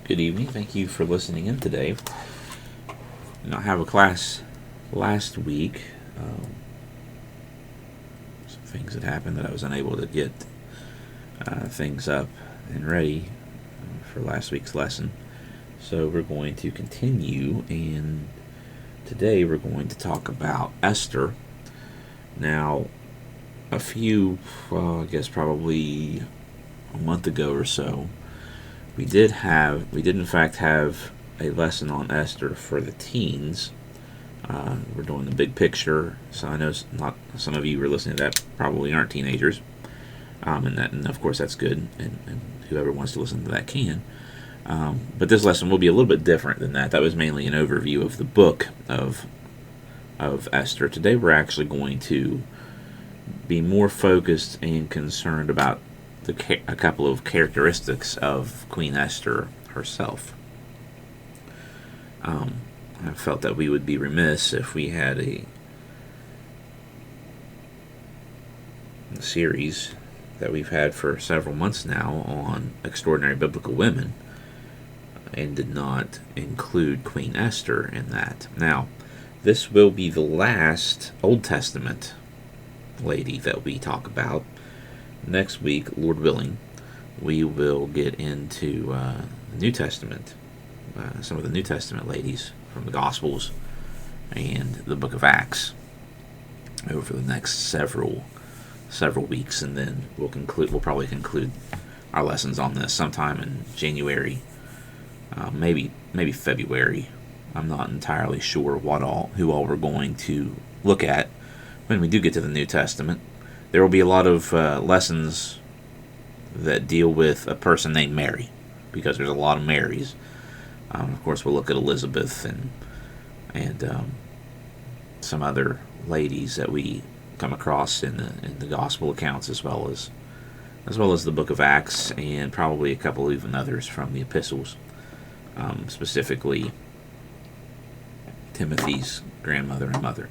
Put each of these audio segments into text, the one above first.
Good evening. Thank you for listening in today. I have a class last week. Some things that happened that I was unable to get things up and ready for last week's lesson. So we're going to continue, and today we're going to talk about Esther. Now, a few, I guess probably a month ago or so, we did in fact have a lesson on Esther for the teens. We're doing the big picture, so I know not some of you who are listening to that probably aren't teenagers, and of course that's good, and whoever wants to listen to that can. But this lesson will be a little bit different than that. That was mainly an overview of the book of Esther. Today we're actually going to be more focused and concerned about a couple of characteristics of Queen Esther herself. I felt that we would be remiss if we had a series that we've had for several months now on extraordinary biblical women and did not include Queen Esther in that. Now, this will be the last Old Testament lady that we talk about. Next week, Lord willing, we will get into the New Testament, some of the New Testament ladies from the Gospels and the Book of Acts over the next several weeks, and then we'll probably conclude our lessons on this sometime in January, maybe February. I'm not entirely sure who all we're going to look at when we do get to the New Testament. There will be a lot of lessons that deal with a person named Mary, because there's a lot of Marys. Of course, we'll look at Elizabeth and some other ladies that we come across in the gospel accounts, as well as the Book of Acts, and probably a couple even others from the epistles, specifically Timothy's grandmother and mother.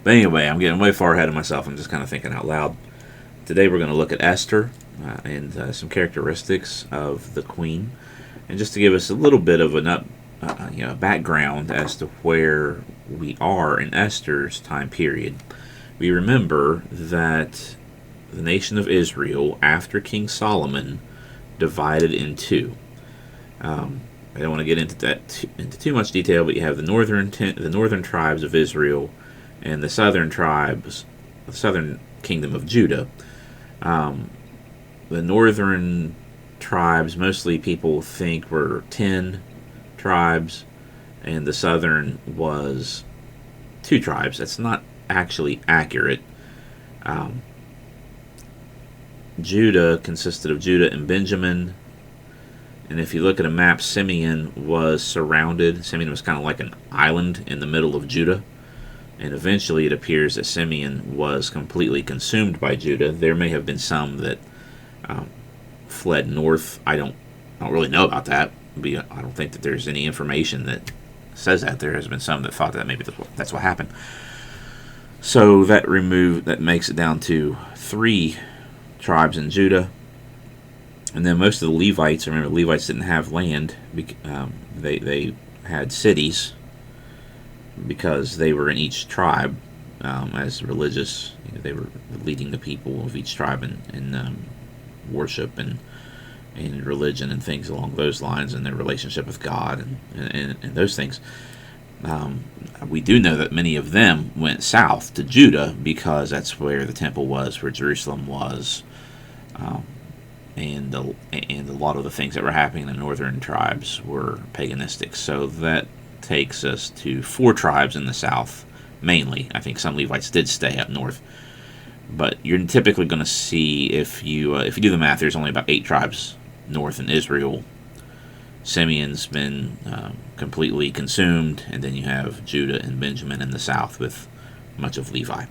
But anyway, I'm getting way far ahead of myself. I'm just kind of thinking out loud. Today we're going to look at Esther and some characteristics of the queen, and just to give us a little bit of a background as to where we are in Esther's time period. We remember that the nation of Israel, after King Solomon, divided in two. I don't want to get into too much detail, but you have the northern tribes of Israel and the southern kingdom of Judah. The northern tribes, mostly people think were 10 tribes, and the southern was 2 tribes. That's not actually accurate. Judah consisted of Judah and Benjamin, and if you look at a map, Simeon was surrounded. Simeon was kind of like an island in the middle of Judah. And eventually it appears that Simeon was completely consumed by Judah. There may have been some that fled north. I don't really know about that. I don't think that there's any information that says that. There has been some that thought that maybe that's what happened. So that makes it down to 3 tribes in Judah. And then most of the Levites, remember, Levites didn't have land. They had cities, because they were in each tribe as religious. They were leading the people of each tribe in worship and religion and things along those lines, and their relationship with God and those things. We do know that many of them went south to Judah, because that's where the temple was, where Jerusalem was, and a lot of the things that were happening in the northern tribes were paganistic. So that takes us to 4 tribes in the south, mainly. I think some Levites did stay up north, but you're typically going to see, if you do the math, there's only about 8 tribes north in Israel. Simeon's been completely consumed, and then you have Judah and Benjamin in the south with much of Levi,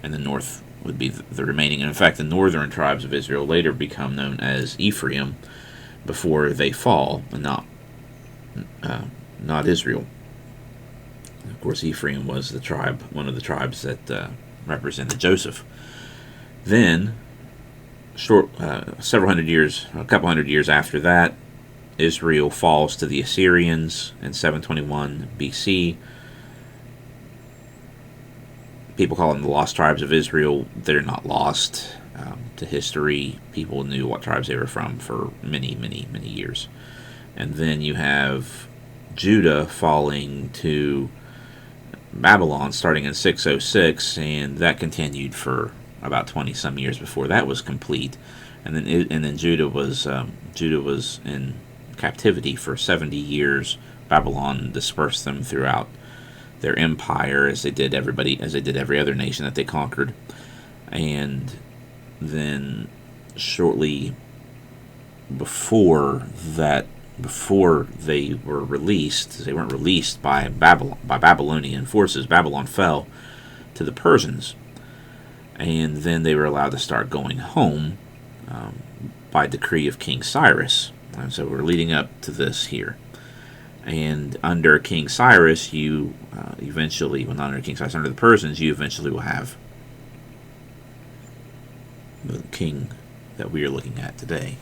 and the north would be the remaining. And in fact, the northern tribes of Israel later become known as Ephraim before they fall, and not Israel. Of course, Ephraim was one of the tribes that represented Joseph. Then, a couple hundred years after that, Israel falls to the Assyrians in 721 BC. People call them the lost tribes of Israel. They're not lost to history. People knew what tribes they were from for many, many, many years. And then you have Judah falling to Babylon starting in 606, and that continued for about 20 some years before that was complete. And then Judah was in captivity for 70 years. Babylon dispersed them throughout their empire as they did every other nation that they conquered. And then shortly before they were released, they weren't released by Babylonian forces. Babylon fell to the Persians, and then they were allowed to start going home by decree of King Cyrus. And so we're leading up to this here. And under King Cyrus, you eventually, well, not under King Cyrus, under the Persians, you eventually will have the king that we are looking at today.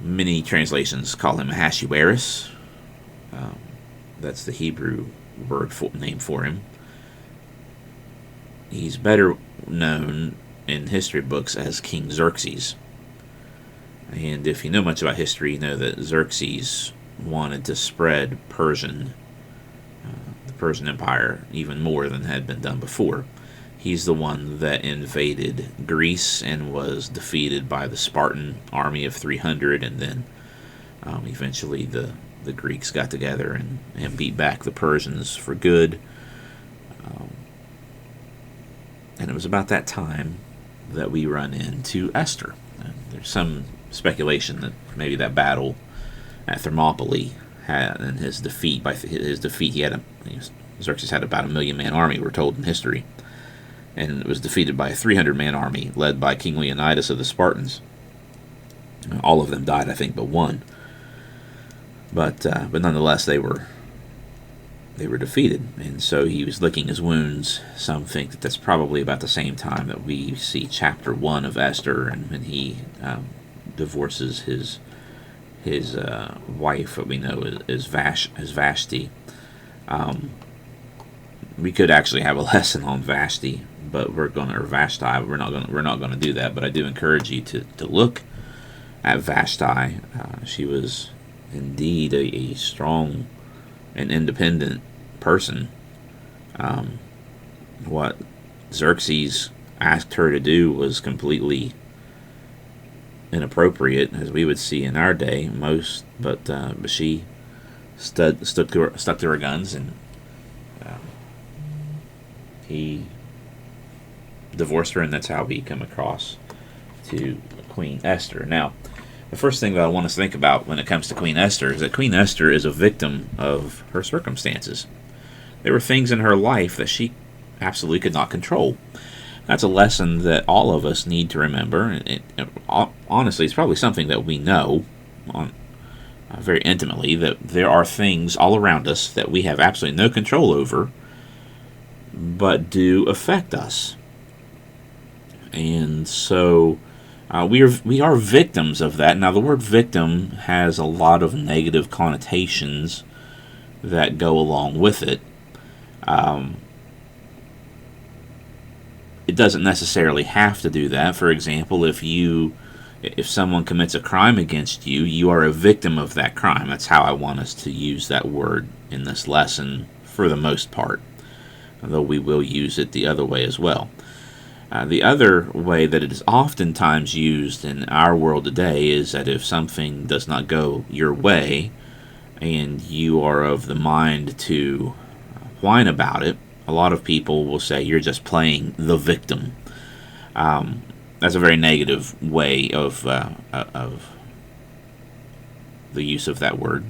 Many translations call him Ahasuerus. That's the Hebrew name for him. He's better known in history books as King Xerxes. And if you know much about history, you know that Xerxes wanted to spread the Persian Empire even more than had been done before. He's the one that invaded Greece and was defeated by the Spartan army of 300, and then eventually the Greeks got together and beat back the Persians for good. And it was about that time that we run into Esther. And there's some speculation that maybe that battle at Thermopylae and Xerxes had about 1 million man army, we're told in history. And it was defeated by a 300-man army led by King Leonidas of the Spartans. All of them died, I think, but one. But nonetheless, they were defeated, and so he was licking his wounds. Some think that that's probably about the same time that we see chapter 1 of Esther, and when he divorces his wife, what we know as Vashti. We could actually have a lesson on Vashti, but Vashti. We're not gonna do that. But I do encourage you to look at Vashti. She was indeed a strong and independent person. What Xerxes asked her to do was completely inappropriate, as we would see in our day most. But she stuck to her guns, and he divorced her, and that's how we come across to Queen Esther. Now, the first thing that I want us to think about when it comes to Queen Esther is that Queen Esther is a victim of her circumstances. There were things in her life that she absolutely could not control. That's a lesson that all of us need to remember. Honestly, it's probably something that we know very intimately, that there are things all around us that we have absolutely no control over, but do affect us. And so we are victims of that. Now, the word victim has a lot of negative connotations that go along with it. It doesn't necessarily have to do that. For example, if someone commits a crime against you, you are a victim of that crime. That's how I want us to use that word in this lesson for the most part, although we will use it the other way as well. The other way that it is oftentimes used in our world today is that if something does not go your way and you are of the mind to whine about it, a lot of people will say you're just playing the victim. That's a very negative way of the use of that word.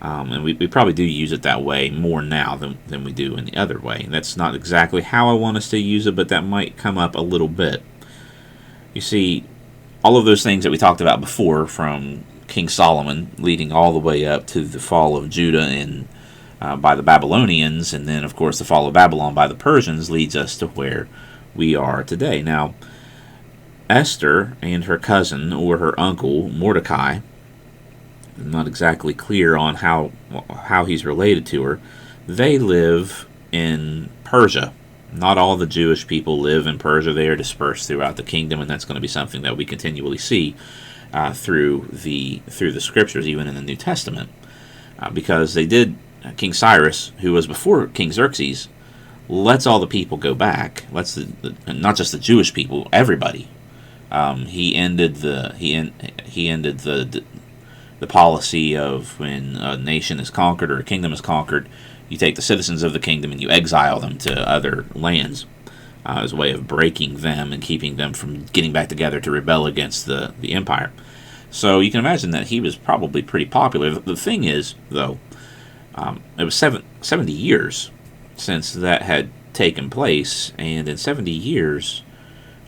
And we probably do use it that way more now than we do in the other way. That's not exactly how I want us to use it, but that might come up a little bit. You see, all of those things that we talked about before, from King Solomon leading all the way up to the fall of Judah by the Babylonians, and then, of course, the fall of Babylon by the Persians, leads us to where we are today. Now, Esther and her cousin, or her uncle, Mordecai, not exactly clear on how he's related to her. They live in Persia. Not all the Jewish people live in Persia. They are dispersed throughout the kingdom, and that's going to be something that we continually see through the scriptures, even in the New Testament, because they did. King Cyrus, who was before King Xerxes, lets all the people go back. Lets not just the Jewish people, everybody. He ended the policy of when a nation is conquered or a kingdom is conquered, you take the citizens of the kingdom and you exile them to other lands as a way of breaking them and keeping them from getting back together to rebel against the empire. So you can imagine that he was probably pretty popular. The thing is, though, it was 70 years since that had taken place, and in 70 years,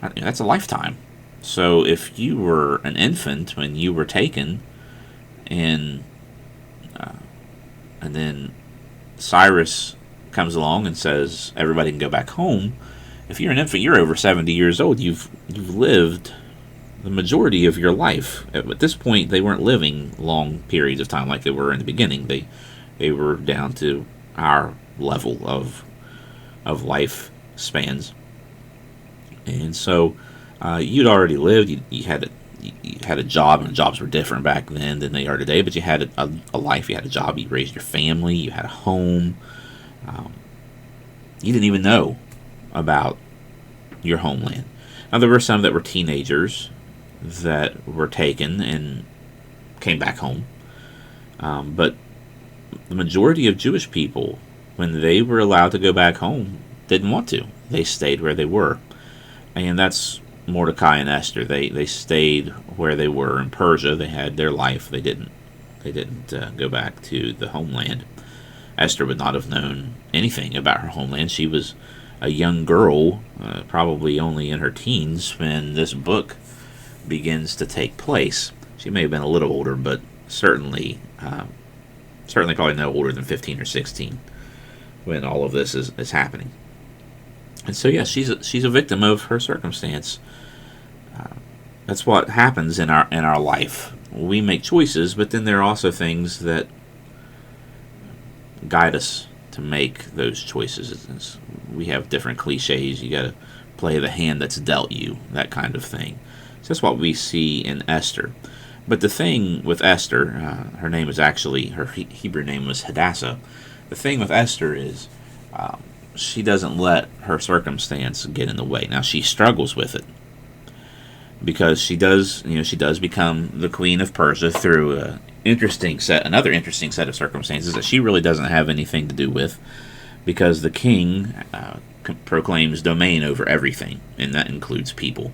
that's a lifetime. So if you were an infant when you were taken, and then Cyrus comes along and says everybody can go back home. If you're an infant, you're over 70 years old. You've lived the majority of your life. At this point, they weren't living long periods of time like they were in the beginning. They were down to our level of life spans, and so you'd already lived. You had a job, and jobs were different back then than they are today. But you had a life. You had a job. You raised your family. You had a home. You didn't even know about your homeland. Now, there were some that were teenagers that were taken and came back home. But the majority of Jewish people, when they were allowed to go back home, didn't want to. They stayed where they were. And that's Mordecai and Esther. They stayed where they were in Persia. They had their life. They didn't go back to the homeland. Esther would not have known anything about her homeland. She was a young girl, probably only in her teens, when this book begins to take place. She may have been a little older, but certainly probably no older than 15 or 16 when all of this is happening. And so, yes, she's a victim of her circumstance. That's what happens in our life. We make choices, but then there are also things that guide us to make those choices. We have different cliches. You got to play the hand that's dealt you, that kind of thing. So that's what we see in Esther. But the thing with Esther, her name is actually, her Hebrew name was Hadassah. The thing with Esther is she doesn't let her circumstance get in the way. Now, she struggles with it because she does become the queen of Persia through another interesting set of circumstances that she really doesn't have anything to do with, because the king proclaims domain over everything, and that includes people.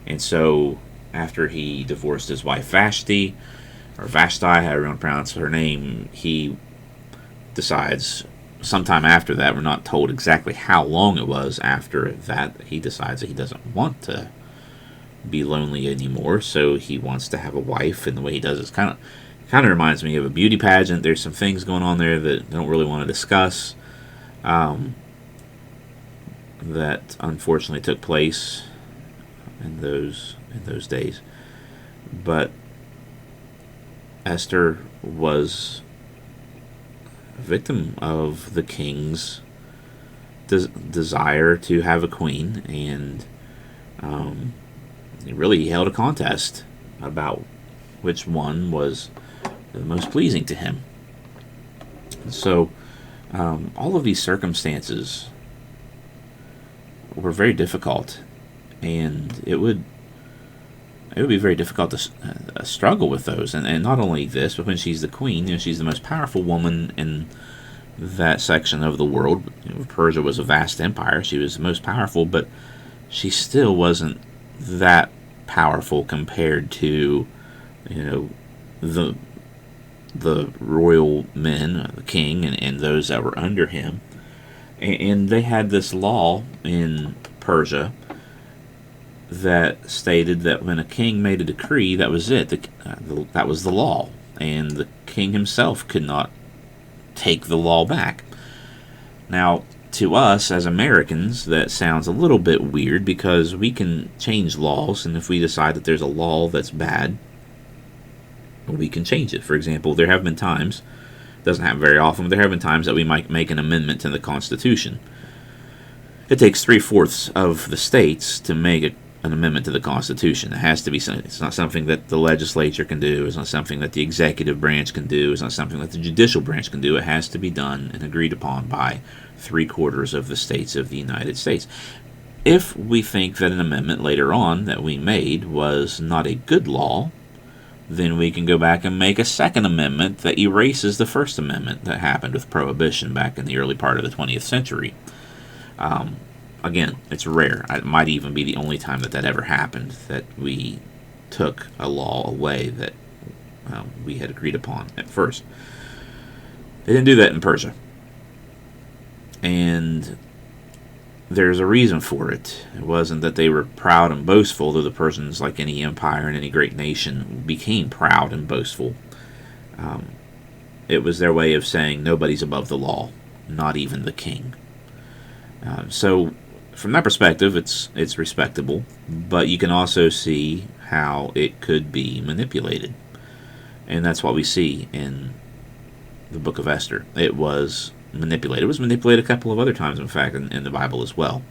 And so, after he divorced his wife Vashti, or Vashti, however you want to pronounce her name, he decides sometime after that, we're not told exactly how long it was after that, he decides that he doesn't want to be lonely anymore, so he wants to have a wife, and the way he does it kind of reminds me of a beauty pageant. There's some things going on there that I don't really want to discuss that unfortunately took place in those days. But Esther was a victim of the king's desire to have a queen, and he held a contest about which one was the most pleasing to him. So all of these circumstances were very difficult, and it would be very difficult to struggle with those. And not only this, but when she's the queen, she's the most powerful woman in that section of the world. Persia was a vast empire. She was the most powerful, but she still wasn't that powerful compared to the royal men, the king, and those that were under him. And they had this law in Persia that stated that when a king made a decree, that was it. That was the law, and the king himself could not take the law back. Now, to us as Americans, that sounds a little bit weird, because we can change laws, and if we decide that there's a law that's bad, we can change it. For example, there have been times, doesn't happen very often, but there have been times that we might make an amendment to the Constitution. It takes 3/4 of the states to make an amendment to the Constitution. It has to be something. It's not something that the legislature can do. It's not something that the executive branch can do. It's not something that the judicial branch can do. It has to be done and agreed upon by 3/4 of the states of the United States. If we think that an amendment later on that we made was not a good law, then we can go back and make a second amendment that erases the First Amendment that happened with Prohibition back in the early part of the 20th century. Again, it's rare. It might even be the only time that ever happened, that we took a law away that we had agreed upon at first. They didn't do that in Persia. And there's a reason for it. It wasn't that they were proud and boastful, though the Persians, like any empire and any great nation, became proud and boastful. It was their way of saying nobody's above the law, not even the king. So from that perspective, it's respectable, but you can also see how it could be manipulated. And that's what we see in the book of Esther. It was manipulated. It was manipulated a couple of other times, in fact, in the Bible as well.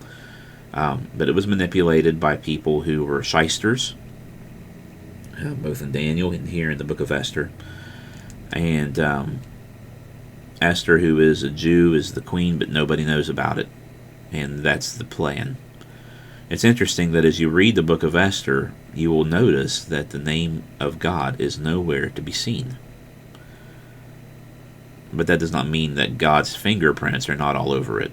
But it was manipulated by people who were shysters, both in Daniel and here in the book of Esther. And Esther, who is a Jew, is the queen, but nobody knows about it. And that's the plan. It's interesting that as you read the book of Esther, you will notice that the name of God is nowhere to be seen. But that does not mean that God's fingerprints are not all over it.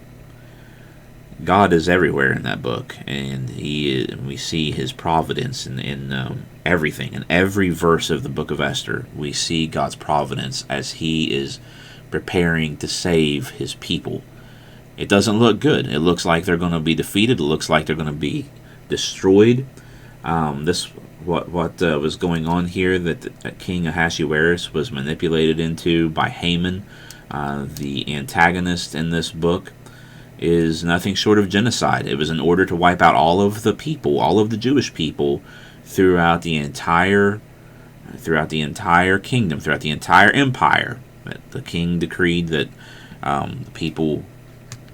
God is everywhere in that book, and we see His providence in everything. In every verse of the book of Esther, we see God's providence as He is preparing to save His people. It doesn't look good. It looks like they're going to be defeated. It looks like they're going to be destroyed. What was going on here, that King Ahasuerus was manipulated into by Haman, the antagonist in this book, is nothing short of genocide. It was in order to wipe out all of the people, all of the Jewish people, throughout the entire kingdom, throughout the entire empire. The king decreed that the people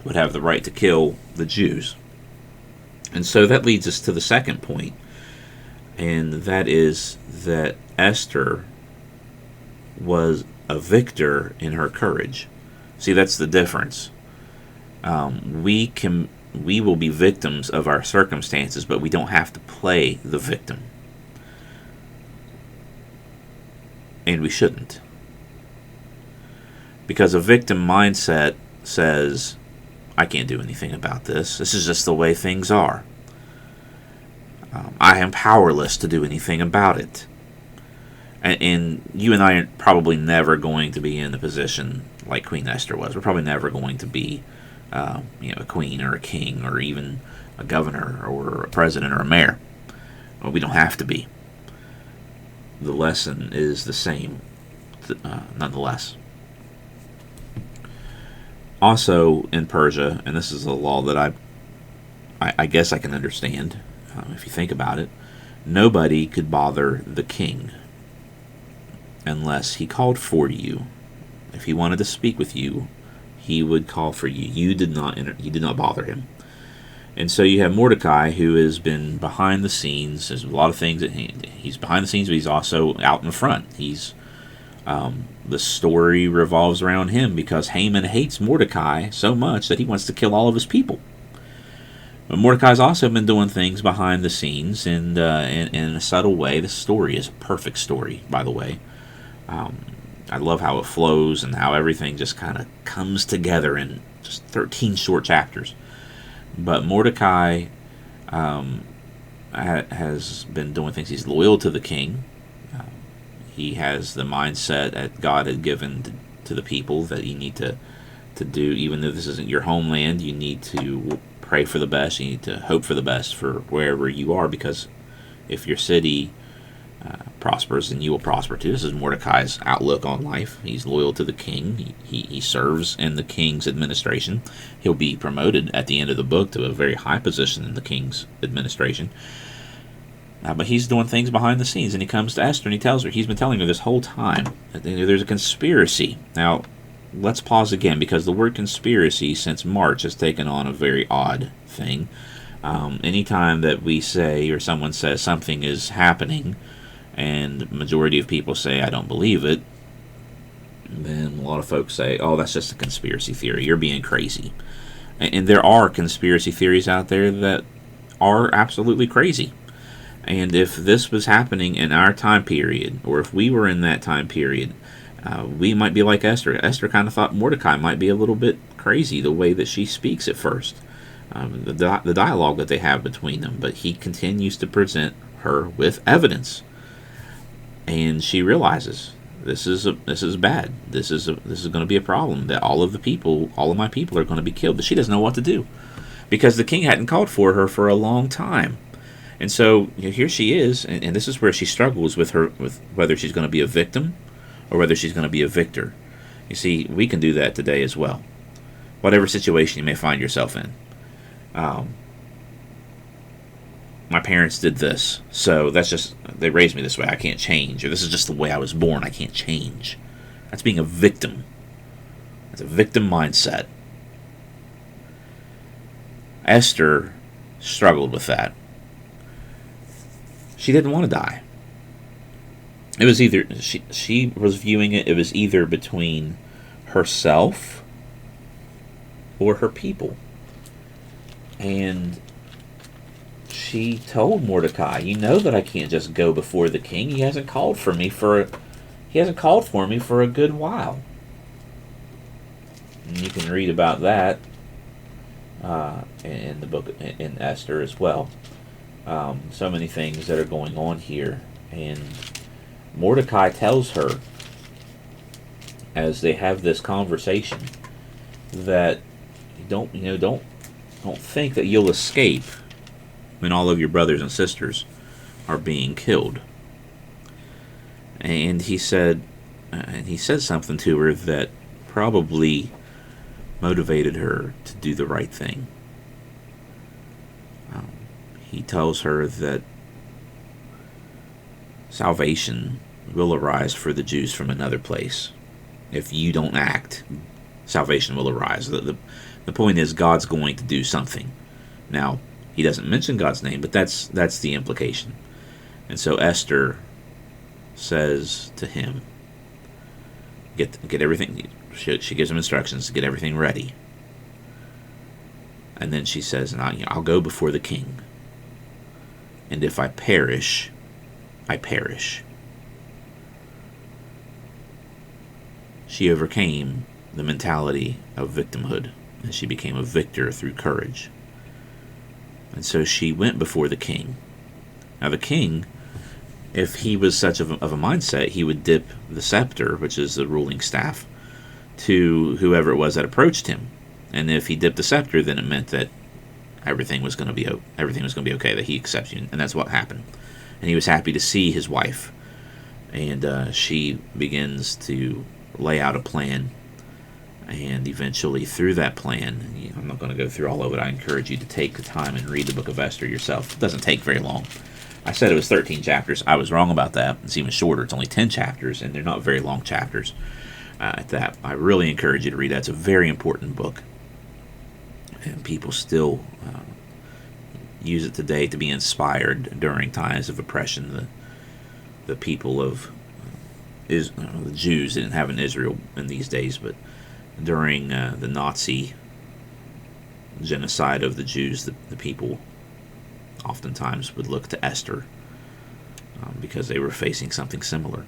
would have the right to kill the Jews. And so that leads us to the second point, and that is that Esther was a victor in her courage. See, that's the difference. We will be victims of our circumstances, but we don't have to play the victim. And we shouldn't. Because a victim mindset says, I can't do anything about this. This is just the way things are. I am powerless to do anything about it. And you and I are probably never going to be in a position like Queen Esther was. We're probably never going to be a queen or a king or even a governor or a president or a mayor. Well, we don't have to be. The lesson is the same, nonetheless. Also in Persia, and this is a law that I guess I can understand if you think about it, nobody could bother the king unless he called for you. If he wanted to speak with you, he would call for you. You did not bother him. And so you have Mordecai, who has been behind the scenes. There's a lot of things that he's behind the scenes, but he's also out in front. The story revolves around him because Haman hates Mordecai so much that he wants to kill all of his people. But Mordecai's also been doing things behind the scenes, and in a subtle way. This story is a perfect story, by the way. I love how it flows and how everything just kind of comes together in just 13 short chapters. But Mordecai has been doing things. He's loyal to the king. He has the mindset that God had given to the people that you need to do, even though this isn't your homeland. You need to pray for the best. You need to hope for the best for wherever you are, because if your city prospers, then you will prosper too. This is Mordecai's outlook on life. He's loyal to the king. He serves in the king's administration. He'll be promoted at the end of the book to a very high position in the king's administration. But he's doing things behind the scenes, and he comes to Esther and he tells her, he's been telling her this whole time that there's a conspiracy. Now, let's pause again, because the word conspiracy since March has taken on a very odd thing. Anytime that we say, or someone says something is happening, and the majority of people say, I don't believe it, then a lot of folks say, oh, that's just a conspiracy theory, you're being crazy. And there are conspiracy theories out there that are absolutely crazy. And if this was happening in our time period, or if we were in that time period, we might be like Esther. Esther kind of thought Mordecai might be a little bit crazy, the way that she speaks at first, the dialogue that they have between them. But he continues to present her with evidence, and she realizes this is bad. This is going to be a problem. That all of my people are going to be killed. But she doesn't know what to do, because the king hadn't called for her for a long time. And so here she is, and this is where she struggles with whether she's going to be a victim or whether she's going to be a victor. You see, we can do that today as well. Whatever situation you may find yourself in. My parents did this, so they raised me this way. I can't change. Or this is just the way I was born. I can't change. That's being a victim. That's a victim mindset. Esther struggled with that. She didn't want to die. It was either she was viewing it was either between herself or her people. And she told Mordecai, you know that I can't just go before the king. He hasn't called for me for a good while. And you can read about that in the book in Esther as well. So many things that are going on here, and Mordecai tells her as they have this conversation that don't think that you'll escape when all of your brothers and sisters are being killed. And he said something to her that probably motivated her to do the right thing. He tells her that salvation will arise for the Jews from another place. If you don't act, salvation will arise. The point is, God's going to do something. Now, he doesn't mention God's name, but that's the implication. And so Esther says to him, get everything. She gives him instructions to get everything ready. And then she says, I'll go before the king. And if I perish, I perish. She overcame the mentality of victimhood, and she became a victor through courage. And so she went before the king. Now the king, if he was such of a mindset, he would dip the scepter, which is the ruling staff, to whoever it was that approached him. And if he dipped the scepter, then it meant that everything was going to be okay, that he accepts you. And that's what happened. And he was happy to see his wife. And she begins to lay out a plan. And eventually, through that plan, I'm not going to go through all of it. I encourage you to take the time and read the book of Esther yourself. It doesn't take very long. I said it was 13 chapters. I was wrong about that. It's even shorter. It's only 10 chapters, and they're not very long chapters at that. I really encourage you to read that. It's a very important book. And people still use it today to be inspired during times of oppression. The people of the Jews didn't have in Israel in these days, but during the Nazi genocide of the Jews, the people oftentimes would look to Esther because they were facing something similar,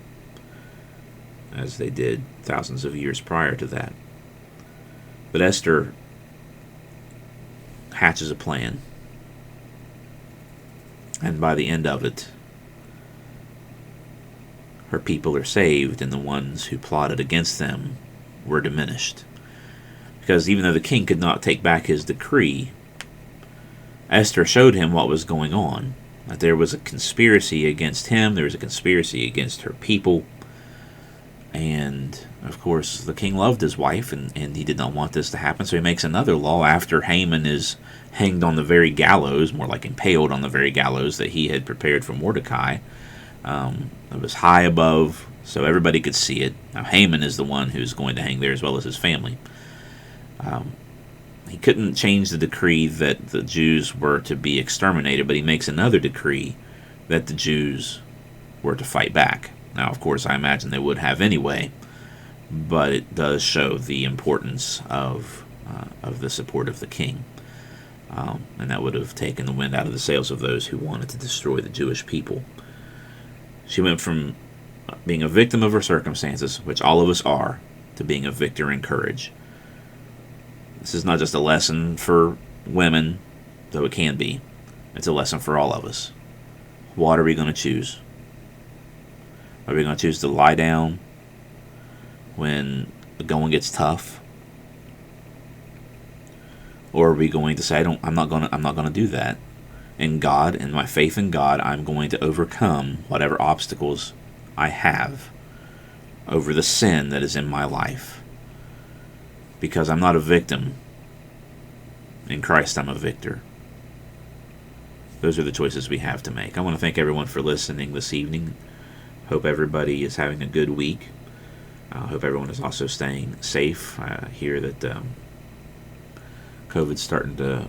as they did thousands of years prior to that. But Esther hatches a plan, and by the end of it, her people are saved, and the ones who plotted against them were diminished. Because even though the king could not take back his decree, Esther showed him what was going on. That there was a conspiracy against him, there was a conspiracy against her people, And of course, the king loved his wife, and he did not want this to happen. So he makes another law after Haman is hanged on the very gallows, more like impaled on the very gallows that he had prepared for Mordecai. It was high above, so everybody could see it. Now, Haman is the one who's going to hang there, as well as his family. He couldn't change the decree that the Jews were to be exterminated, but he makes another decree that the Jews were to fight back. Now, of course, I imagine they would have anyway, but it does show the importance of the support of the king. And that would have taken the wind out of the sails of those who wanted to destroy the Jewish people. She went from being a victim of her circumstances, which all of us are, to being a victor in courage. This is not just a lesson for women, though it can be. It's a lesson for all of us. What are we going to choose? Are we going to choose to lie down when the going gets tough? Or are we going to say, I'm not going to do that. In God, in my faith in God, I'm going to overcome whatever obstacles I have over the sin that is in my life. Because I'm not a victim. In Christ, I'm a victor. Those are the choices we have to make. I want to thank everyone for listening this evening. Hope everybody is having a good week. I hope everyone is also staying safe. I hear that COVID's starting to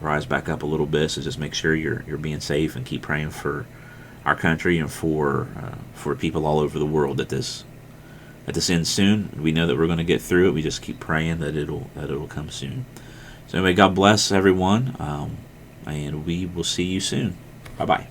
rise back up a little bit, so just make sure you're being safe and keep praying for our country and for people all over the world that this ends soon. We know that we're going to get through it. We just keep praying that it'll come soon. So anyway, God bless everyone, and we will see you soon. Bye-bye.